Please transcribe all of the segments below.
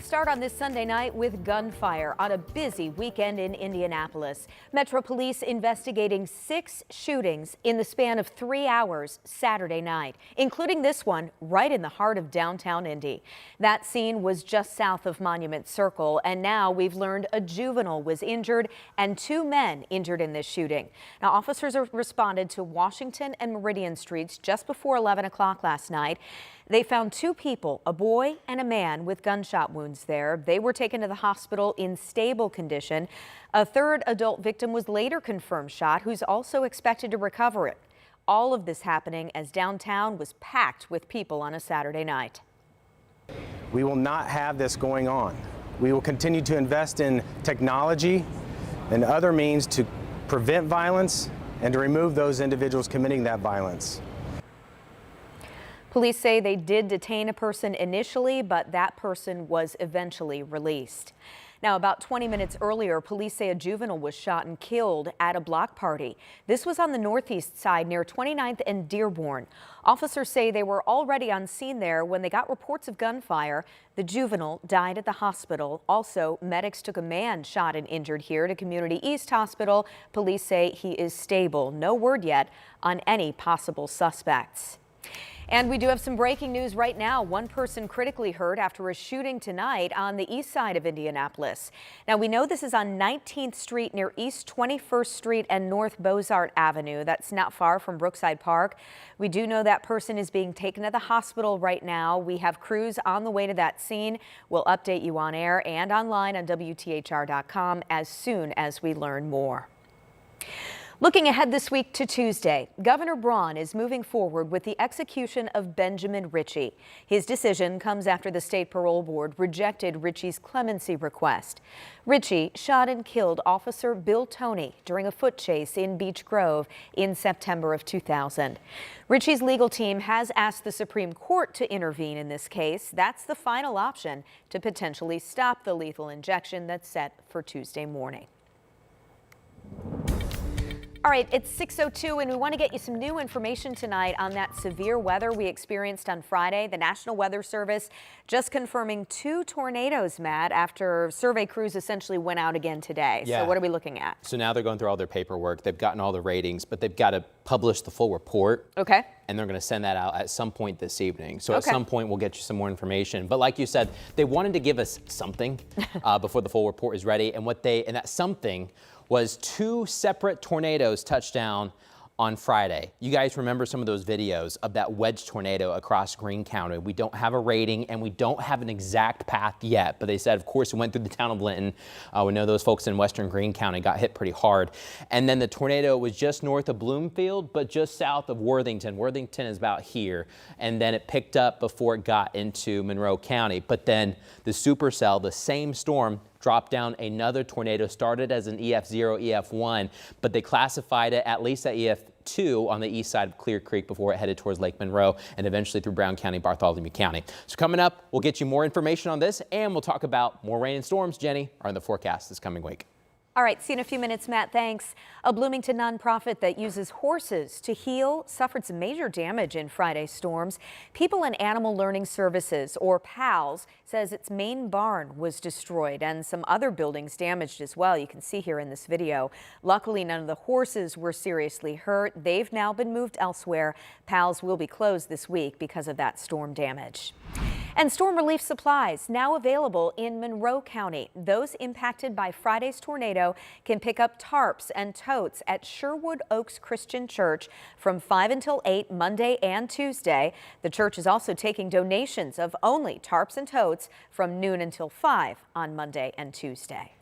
We start on this Sunday night with gunfire on a busy weekend in Indianapolis. Metro Police investigating 6 shootings in the span of 3 hours Saturday night, including this one right in the heart of downtown Indy. That scene was just south of Monument Circle, and now we've learned a juvenile was injured and 2 men injured in this shooting. Now, officers responded to Washington and Meridian Streets just before 11 o'clock last night. They found 2 people, a boy and a man, with gunshot wounds there. They were taken to the hospital in stable condition. A 3rd adult victim was later confirmed shot, who's also expected to recover it. All of this happening as downtown was packed with people on a Saturday night. We will not have this going on. We will continue to invest in technology and other means to prevent violence and to remove those individuals committing that violence. Police say they did detain a person initially, but that person was eventually released. Now, about 20 minutes earlier, police say a juvenile was shot and killed at a block party. This was on the northeast side near 29th and Dearborn. Officers say they were already on scene there when they got reports of gunfire. The juvenile died at the hospital. Also, medics took a man shot and injured here to Community East Hospital. Police say he is stable. No word yet on any possible suspects. And we do have some breaking news right now. 1 person critically hurt after a shooting tonight on the east side of Indianapolis. Now, we know this is on 19th Street near East 21st Street and North Bozart Avenue. That's not far from Brookside Park. We do know that person is being taken to the hospital right now. We have crews on the way to that scene. We'll update you on air and online on WTHR.com as soon as we learn more. Looking ahead this week to Tuesday, Governor Braun is moving forward with the execution of Benjamin Ritchie. His decision comes after the state parole board rejected Ritchie's clemency request. Ritchie shot and killed Officer Bill Toney during a foot chase in Beech Grove in September of 2000. Ritchie's legal team has asked the Supreme Court to intervene in this case. That's the final option to potentially stop the lethal injection that's set for Tuesday morning. All right, it's 6:02 and we want to get you some new information tonight on that severe weather we experienced on Friday. The National Weather Service just confirming 2 tornadoes, Matt, after survey crews essentially went out again today. Yeah. So what are we looking at? So now they're going through all their paperwork. They've gotten all the ratings, but they've got to publish the full report. Okay. And they're going to send that out at some point this evening. So at some point we'll get you some more information. But like you said, they wanted to give us something before the full report is ready. And that something was 2 separate tornadoes touched down on Friday. You guys remember some of those videos of that wedge tornado across Greene County. We don't have a rating and we don't have an exact path yet, but they said, of course, it went through the town of Linton. We know those folks in western Greene County got hit pretty hard. And then the tornado was just north of Bloomfield, but just south of Worthington. Worthington is about here. And then it picked up before it got into Monroe County. But then the supercell, the same storm, dropped down another tornado, started as an EF0, EF1, but they classified it at least at EF2 on the east side of Clear Creek before it headed towards Lake Monroe and eventually through Brown County, Bartholomew County. So coming up, we'll get you more information on this and we'll talk about more rain and storms, Jenny, are in the forecast this coming week. All right, see you in a few minutes, Matt. Thanks. A Bloomington nonprofit that uses horses to heal suffered some major damage in Friday's storms. People and Animal Learning Services, or PALS, says its main barn was destroyed and some other buildings damaged as well. You can see here in this video. Luckily, none of the horses were seriously hurt. They've now been moved elsewhere. PALS will be closed this week because of that storm damage. And storm relief supplies now available in Monroe County. Those impacted by Friday's tornado can pick up tarps and totes at Sherwood Oaks Christian Church from 5 until 8 Monday and Tuesday. The church is also taking donations of only tarps and totes from noon until 5 on Monday and Tuesday.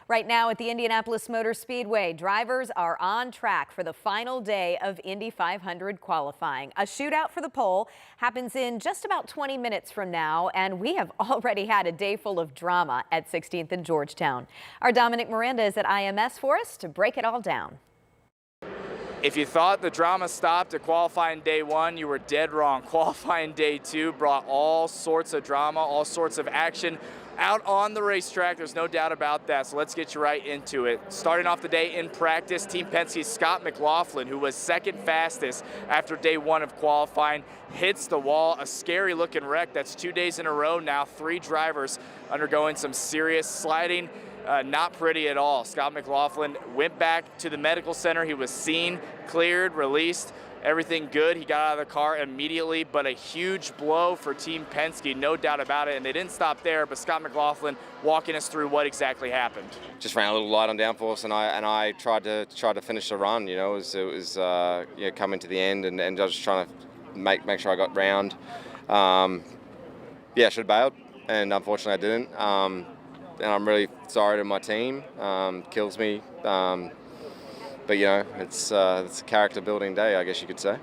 Right now at the Indianapolis Motor Speedway, drivers are on track for the final day of Indy 500 qualifying. A shootout for the pole happens in just about 20 minutes from now, and we have already had a day full of drama at 16th and Georgetown. Our Dominic Miranda is at IMS for us to break it all down. If you thought the drama stopped at qualifying day 1, you were dead wrong. Qualifying day 2 brought all sorts of drama, all sorts of action out on the racetrack. There's no doubt about that, so let's get you right into it. Starting off the day in practice, Team Penske's Scott McLaughlin, who was second fastest after day 1 of qualifying, hits the wall. A scary looking wreck. That's 2 days in a row now. 3 drivers undergoing some serious sliding. Not pretty at all. Scott McLaughlin went back to the medical center. He was seen, cleared, released. Everything good. He got out of the car immediately, but a huge blow for Team Penske, no doubt about it. And they didn't stop there, but Scott McLaughlin walking us through what exactly happened. Just ran a little light on downforce, and I tried to finish the run. You know, it was coming to the end, and I was just trying to make sure I got round. I should have bailed, and unfortunately I didn't. And I'm really sorry to my team. Kills me. But you know, it's a character building day, I guess you could say.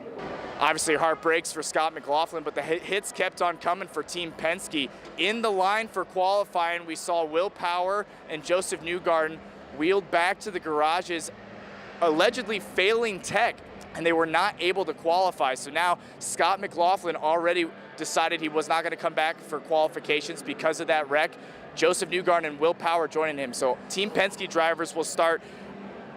Obviously heartbreaks for Scott McLaughlin, but the hits kept on coming for Team Penske. In the line for qualifying, we saw Will Power and Joseph Newgarden wheeled back to the garages, allegedly failing tech, and they were not able to qualify. So now Scott McLaughlin already decided he was not going to come back for qualifications because of that wreck. Joseph Newgarden and Will Power joining him. So Team Penske drivers will start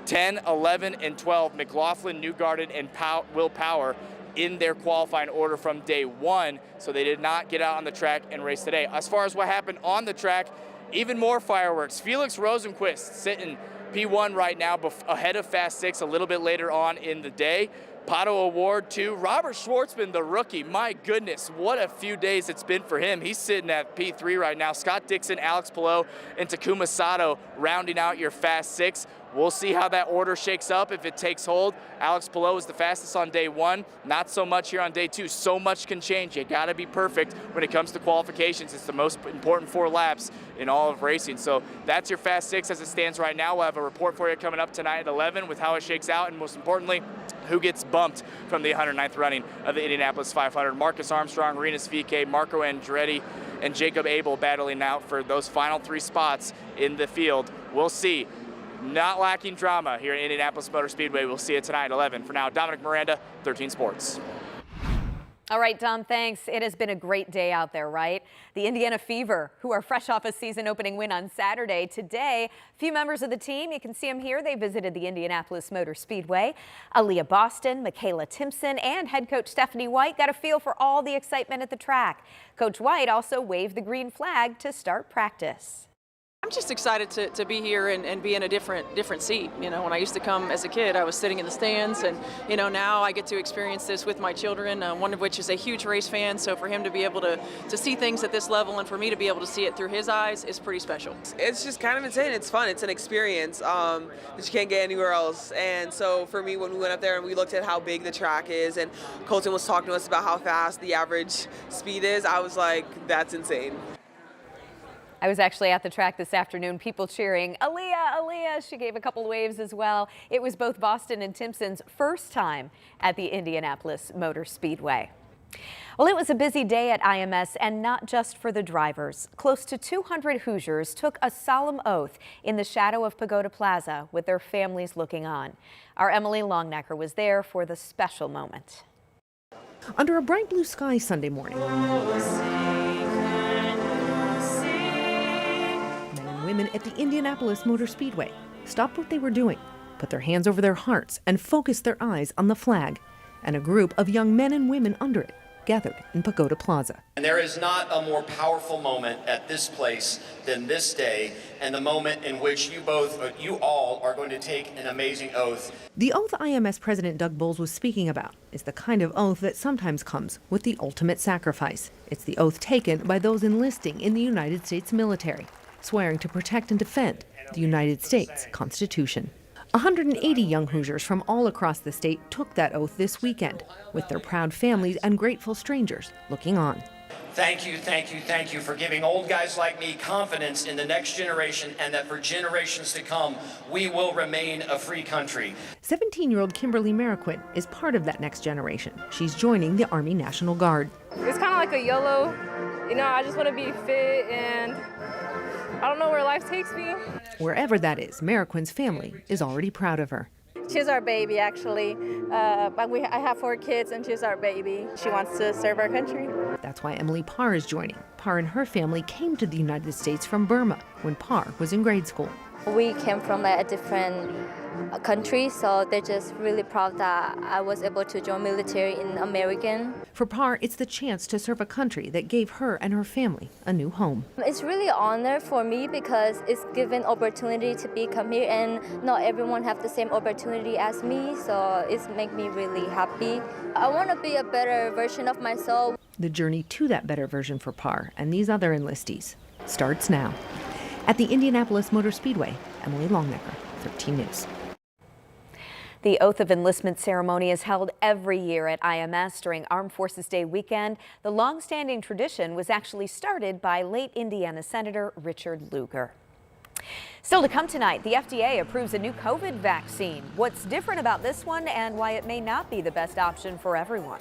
10, 11, and 12, McLaughlin, Newgarden, and Will Power in their qualifying order from day 1, so they did not get out on the track and race today. As far as what happened on the track, even more fireworks. Felix Rosenquist sitting P1 right now, ahead of Fast 6 a little bit later on in the day. Pato Award 2. Robert Schwartzman, the rookie, my goodness, what a few days it's been for him. He's sitting at P3 right now. Scott Dixon, Alex Palou, and Takuma Sato rounding out your Fast 6. We'll see how that order shakes up if it takes hold. Alex Palou is the fastest on day 1, not so much here on day 2. So much can change. You gotta be perfect when it comes to qualifications. It's the most important 4 laps in all of racing. So that's your Fast 6 as it stands right now. We'll have a report for you coming up tonight at 11 with how it shakes out, and most importantly, who gets bumped from the 109th running of the Indianapolis 500. Marcus Armstrong, Rinus VeeKay, Marco Andretti, and Jacob Abel battling out for those final 3 spots in the field. We'll see. Not lacking drama here at Indianapolis Motor Speedway. We'll see it tonight at 11. For now, Dominic Miranda, 13 Sports. All right, Dom, thanks. It has been a great day out there, right? The Indiana Fever, who are fresh off a season-opening win on Saturday. Today, a few members of the team, you can see them here. They visited the Indianapolis Motor Speedway. Aaliyah Boston, Michaela Timpson, and head coach Stephanie White got a feel for all the excitement at the track. Coach White also waved the green flag to start practice. I'm just excited to be here and be in a different seat. You know, when I used to come as a kid, I was sitting in the stands, and you know, now I get to experience this with my children, one of which is a huge race fan. So for him to be able to see things at this level, and for me to be able to see it through his eyes, is pretty special. It's just kind of insane. It's fun. It's an experience that you can't get anywhere else. And so for me, when we went up there and we looked at how big the track is, and Colton was talking to us about how fast the average speed is, I was like, that's insane. I was actually at the track this afternoon, people cheering, Aaliyah, Aaliyah. She gave a couple waves as well. It was both Boston and Timpson's first time at the Indianapolis Motor Speedway. Well, it was a busy day at IMS, and not just for the drivers. Close to 200 Hoosiers took a solemn oath in the shadow of Pagoda Plaza with their families looking on. Our Emily Longnecker was there for the special moment. Under a bright blue sky Sunday morning, women at the Indianapolis Motor Speedway stopped what they were doing, put their hands over their hearts, and focused their eyes on the flag. And a group of young men and women under it gathered in Pagoda Plaza. And there is not a more powerful moment at this place than this day, and the moment in which you all are going to take an amazing oath. The oath IMS President Doug Bowles was speaking about is the kind of oath that sometimes comes with the ultimate sacrifice. It's the oath taken by those enlisting in the United States military, swearing to protect and defend the United States Constitution. 180 young Hoosiers from all across the state took that oath this weekend, with their proud families and grateful strangers looking on. Thank you, thank you, thank you for giving old guys like me confidence in the next generation, and that for generations to come, we will remain a free country. 17-year-old Kimberly Mariquin is part of that next generation. She's joining the Army National Guard. It's kind of like a YOLO. You know, I just want to be fit, and I don't know where life takes me. Wherever that is, Mariquin's family is already proud of her. She's our baby, actually. I have 4 kids, and she's our baby. She wants to serve our country. That's why Emily Parr is joining. Parr and her family came to the United States from Burma when Parr was in grade school. We came from a different country, so they're just really proud that I was able to join military in American. For Parr, it's the chance to serve a country that gave her and her family a new home. It's really an honor for me because it's given opportunity to come here, and not everyone have the same opportunity as me, so it's make me really happy. I want to be a better version of myself. The journey to that better version for Parr and these other enlistees starts now. At the Indianapolis Motor Speedway, Emily Longnecker, 13 News. The Oath of Enlistment ceremony is held every year at IMS during Armed Forces Day weekend. The long-standing tradition was actually started by late Indiana Senator Richard Lugar. Still to come tonight, the FDA approves a new COVID vaccine. What's different about this one and why it may not be the best option for everyone?